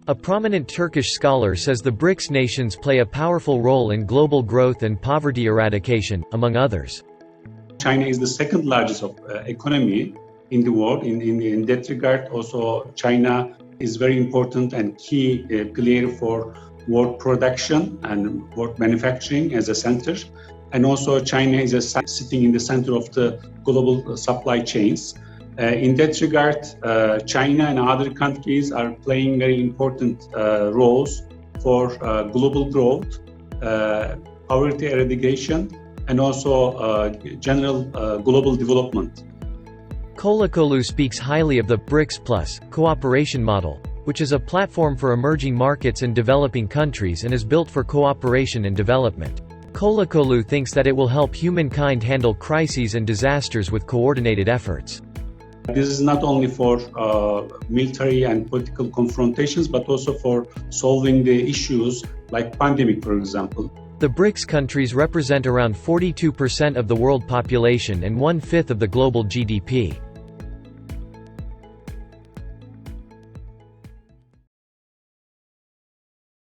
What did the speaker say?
A prominent Turkish scholar says the BRICS nations play a powerful role in global growth and poverty eradication, among others. China is the second largest economy in the world. In that regard, also China is very important and key player for world production and world manufacturing as a center. And also China is sitting in the center of the global supply chains. In that regard, China and other countries are playing very important roles for global growth, poverty eradication, and also general global development. Kolakolu speaks highly of the BRICS Plus cooperation model, which is a platform for emerging markets and developing countries and is built for cooperation and development. Kolakolu thinks that it will help humankind handle crises and disasters with coordinated efforts. This is not only for military and political confrontations, but also for solving the issues like pandemic, for example. The BRICS countries represent around 42% of the world population and 1/5 of the global GDP.